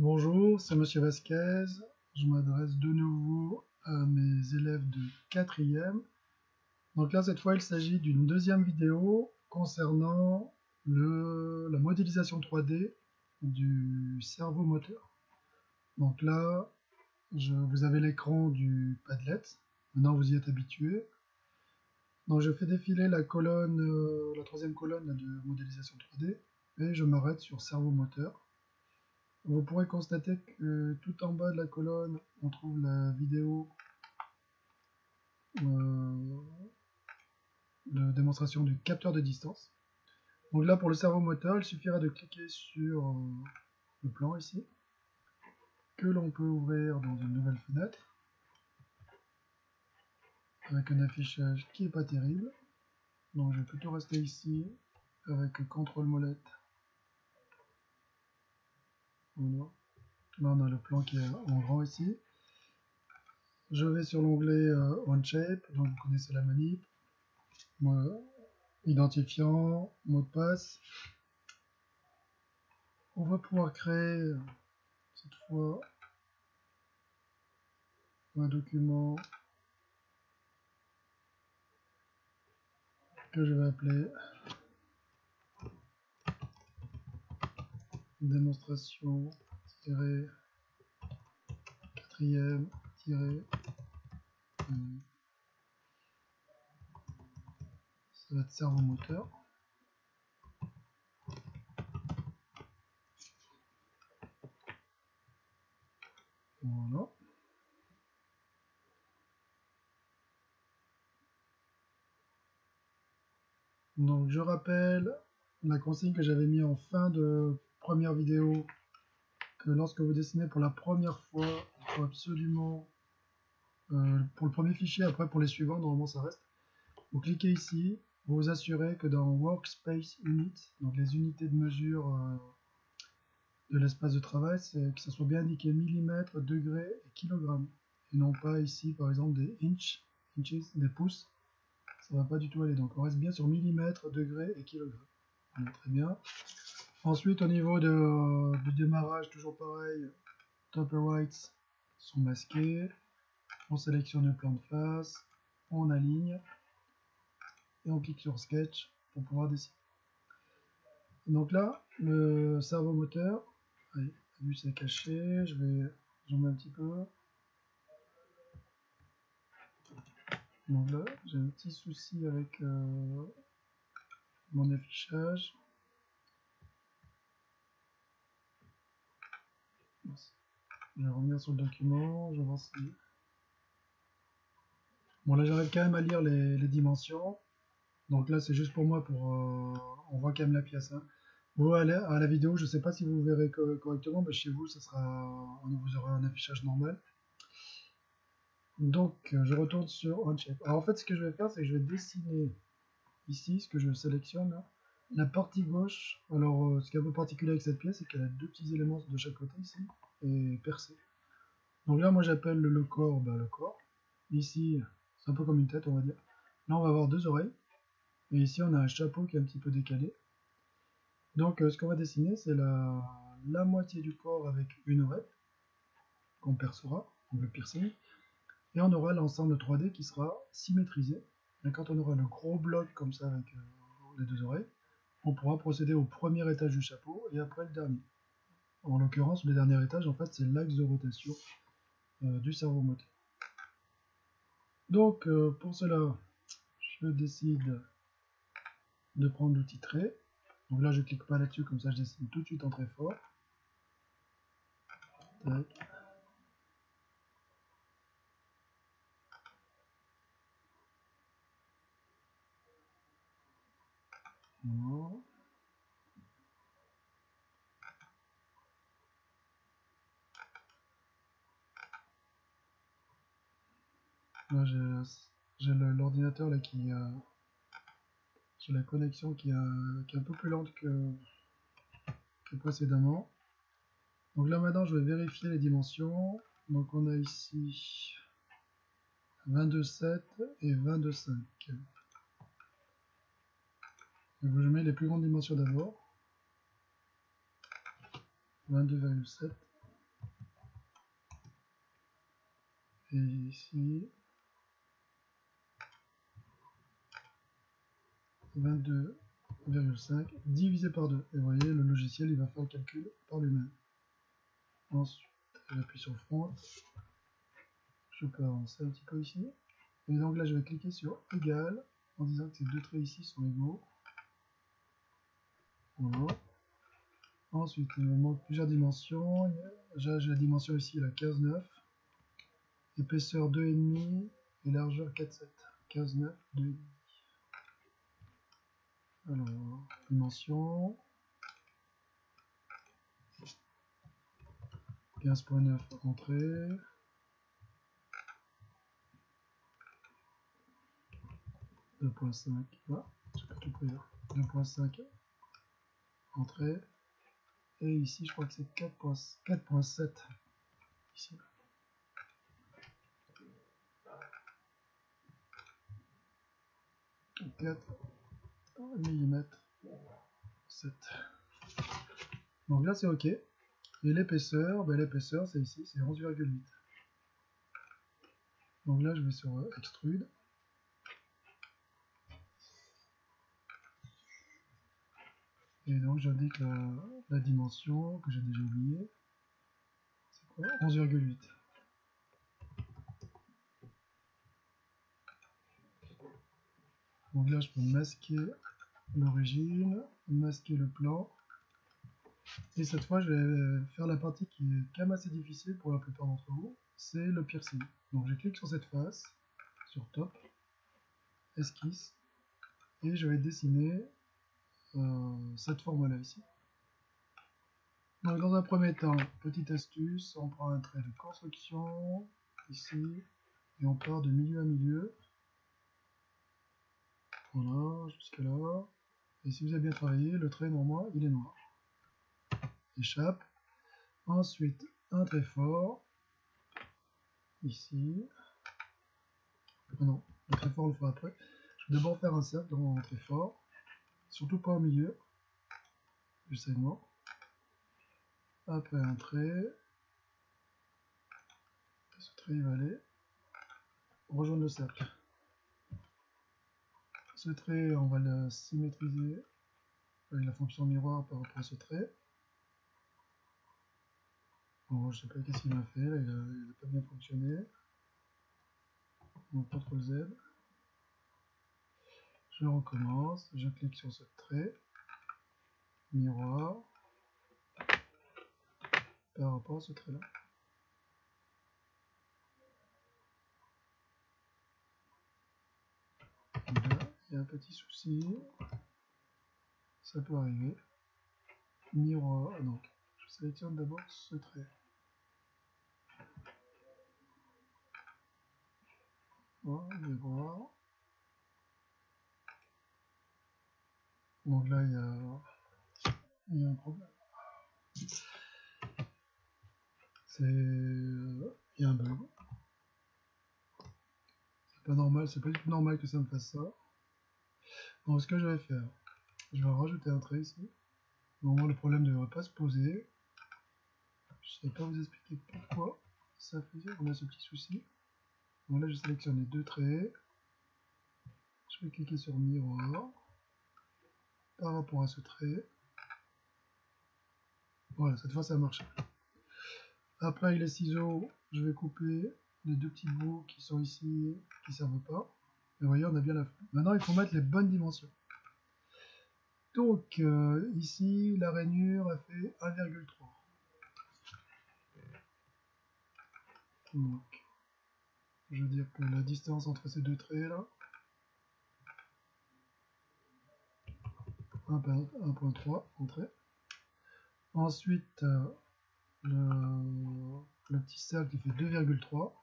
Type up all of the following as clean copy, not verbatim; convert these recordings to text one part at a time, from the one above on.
Bonjour, c'est Monsieur Vasquez. Je m'adresse de nouveau à mes élèves de quatrième. Donc là, cette fois, il s'agit d'une deuxième vidéo concernant la modélisation 3D du cerveau moteur. Donc là, vous avez l'écran du Padlet. Maintenant, vous y êtes habitué. Donc je fais défiler la colonne, la troisième colonne de modélisation 3D et je m'arrête sur cerveau moteur. Vous pourrez constater que tout en bas de la colonne, on trouve la vidéo de démonstration du capteur de distance. Donc là, pour le cerveau moteur, il suffira de cliquer sur le plan ici, que l'on peut ouvrir dans une nouvelle fenêtre, avec un affichage qui n'est pas terrible. Donc je vais plutôt rester ici, avec CTRL molette. Voilà. Là, on a le plan qui est en grand ici. Je vais sur l'onglet OnShape, donc vous connaissez la manip. Identifiant, mot de passe. On va pouvoir créer cette fois un document que je vais appeler démonstration quatrième ça va être cerveau moteur. Voilà. Donc je rappelle la consigne que j'avais mis en fin de première vidéo, que lorsque vous dessinez pour la première fois, il faut absolument, pour le premier fichier, après pour les suivants, normalement ça reste, vous cliquez ici, vous vous assurez que dans Workspace Unit, donc les unités de mesure de l'espace de travail, c'est que ça soit bien indiqué millimètres, degrés et kilogrammes, et non pas ici par exemple des inches, des pouces. Ça va pas du tout aller, donc on reste bien sur millimètres, degrés et kilogrammes. Voilà, très bien. Ensuite, au niveau du démarrage, toujours pareil, top et right sont masqués. On sélectionne le plan de face, on aligne et on clique sur Sketch pour pouvoir dessiner. Donc là, le cerveau moteur, allez, vu c'est caché, je vais zoomer un petit peu. Donc là, j'ai un petit souci avec mon affichage. Je vais revenir sur le document, je vais voir si... Bon là j'arrive quand même à lire les dimensions. Donc là c'est juste pour moi, on voit quand même la pièce. Hein. Vous à la vidéo, je ne sais pas si vous verrez correctement, mais chez vous, vous aurez un affichage normal. Donc je retourne sur OnShape. Alors en fait ce que je vais faire, c'est que je vais dessiner ici, ce que je sélectionne là, la partie gauche. Alors ce qui est un peu particulier avec cette pièce, c'est qu'elle a deux petits éléments de chaque côté ici, et percé. Donc là moi j'appelle le corps, le corps. Ici c'est un peu comme une tête on va dire. Là on va avoir deux oreilles. Et ici on a un chapeau qui est un petit peu décalé. Donc ce qu'on va dessiner, c'est la moitié du corps avec une oreille qu'on percera, donc le piercing. Et on aura l'ensemble 3D qui sera symétrisé. Et quand on aura le gros bloc comme ça avec les deux oreilles, on pourra procéder au premier étage du chapeau et après le dernier. En l'occurrence, le dernier étage, en fait, c'est l'axe de rotation du cerveau moteur. Donc pour cela, je décide de prendre l'outil trait. Donc là, je clique pas là-dessus, comme ça je dessine tout de suite en très fort. Tac. Voilà. Là, j'ai l'ordinateur là j'ai la connexion qui est un peu plus lente que précédemment. Donc là maintenant je vais vérifier les dimensions. Donc on a ici 22,7 et 22,5. Je mets les plus grandes dimensions d'abord. 22,7. Et ici 22,5 divisé par 2. Et vous voyez, le logiciel il va faire le calcul par lui-même. Ensuite, j'appuie sur Front. Je peux avancer un petit peu ici. Et donc là, je vais cliquer sur égal en disant que ces deux traits ici sont égaux. Voilà. Ensuite, il me manque plusieurs dimensions. J'ai la dimension ici, la 15,9. Épaisseur 2,5 et largeur 4,7. 15,9, 2,5. Alors, dimension 15,9 entrée. 2,5. Ah, j'ai pas tout pris là. 2,5 entrée. Et ici, je crois que c'est 4,7. Ici. 4 mm 7. Donc là, c'est OK. Et l'épaisseur, ben, l'épaisseur, c'est ici, c'est 11,8. Donc là, je vais sur Extrude. Et donc, j'indique la dimension que j'ai déjà oubliée. C'est quoi? 11,8. Donc là, je peux masquer l'origine, masquer le plan. Et cette fois, je vais faire la partie qui est quand même assez difficile pour la plupart d'entre vous. C'est le piercing. Donc, je clique sur cette face, sur Top, Esquisse, et je vais dessiner cette forme-là ici. Donc, dans un premier temps, petite astuce, on prend un trait de construction, ici, et on part de milieu à milieu. Voilà, jusque là. Et si vous avez bien travaillé, le trait, normalement, il est noir. Échappe. Ensuite, un trait fort. Ici. Ah non, le trait fort, on le fera après. Je vais d'abord faire un cercle dans un trait fort. Surtout pas au milieu. J'essaie de moi. Après un trait. Ce trait, il va aller rejoindre le cercle. Ce trait, on va le symétriser avec la fonction miroir par rapport à ce trait. Bon, je sais pas qu'est-ce qu'il m'a fait, là, il a pas bien fonctionné. Donc CTRL Z. Je recommence, je clique sur ce trait, miroir, par rapport à ce trait-là. Là, il y a un petit souci, ça peut arriver. Miroir, donc je sélectionne d'abord ce trait. Voilà, miroir. Donc là, il y a un problème. Il y a un bug. C'est pas normal, c'est pas du tout normal que ça me fasse ça. Donc ce que je vais faire, je vais rajouter un trait ici. Normalement le problème ne devrait pas se poser. Je ne sais pas vous expliquer pourquoi ça fait, on a ce petit souci. Donc là je sélectionne les deux traits. Je vais cliquer sur miroir par rapport à ce trait. Voilà, cette fois ça marche. Après avec les ciseaux, je vais couper les deux petits bouts qui sont ici, qui ne servent pas. Et vous voyez, on a bien la fin. Maintenant il faut mettre les bonnes dimensions. Donc ici, la rainure a fait 1,3. Donc, je veux dire que la distance entre ces deux traits là, 1,3 entrée. Ensuite, le petit cercle qui fait 2,3.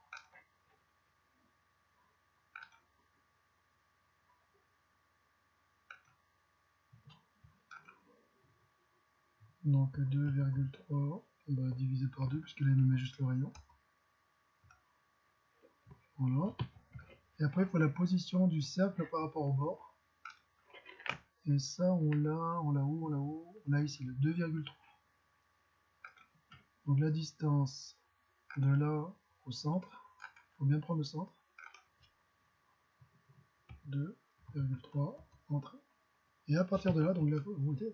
Donc 2,3 divisé par 2 puisque là il me met juste le rayon. Voilà. Et après il faut la position du cercle par rapport au bord. Et ça on l'a où? On l'a ici le 2,3. Donc la distance de là au centre, faut bien prendre le centre. 2,3, entrée. Et à partir de là, donc là,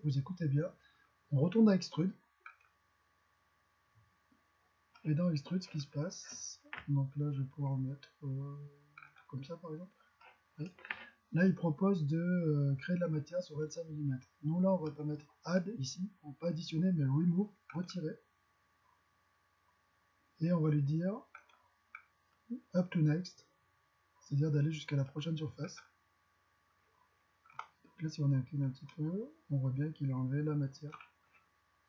vous écoutez bien, on retourne à Extrude. Et dans Extrude, ce qui se passe, donc là je vais pouvoir mettre comme ça par exemple. Oui. Là il propose de créer de la matière sur 25 mm. Nous là on va pas mettre add ici, on va pas additionner mais remove, retirer. Et on va lui dire up to next, c'est-à-dire d'aller jusqu'à la prochaine surface. Donc là si on incline un petit peu, on voit bien qu'il a enlevé la matière.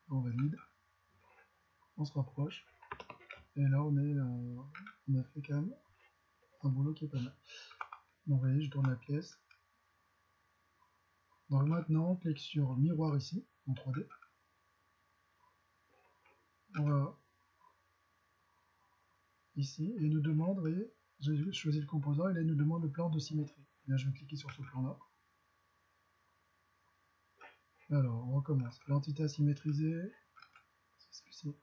On valide, on se rapproche. Et là on a fait quand même un boulot qui est pas mal. Donc vous voyez, je tourne la pièce. Donc maintenant, on clique sur miroir ici, en 3D. On va ici, et il nous demande, vous voyez, j'ai choisi le composant, et là il nous demande le plan de symétrie. Et là je vais cliquer sur ce plan-là. Alors, on recommence. L'entité à symétriser, c'est celui-ci.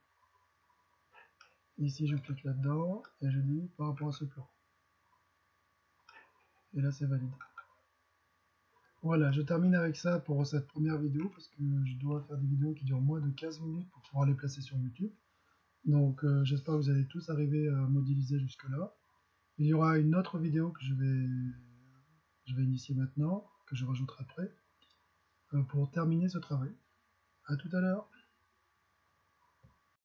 Ici, je clique là-dedans, et je dis par rapport à ce plan. Et là, c'est validé. Voilà, je termine avec ça pour cette première vidéo, parce que je dois faire des vidéos qui durent moins de 15 minutes pour pouvoir les placer sur YouTube. Donc j'espère que vous allez tous arriver à modéliser jusque là. Il y aura une autre vidéo que je vais initier maintenant, que je rajouterai après, pour terminer ce travail. A tout à l'heure.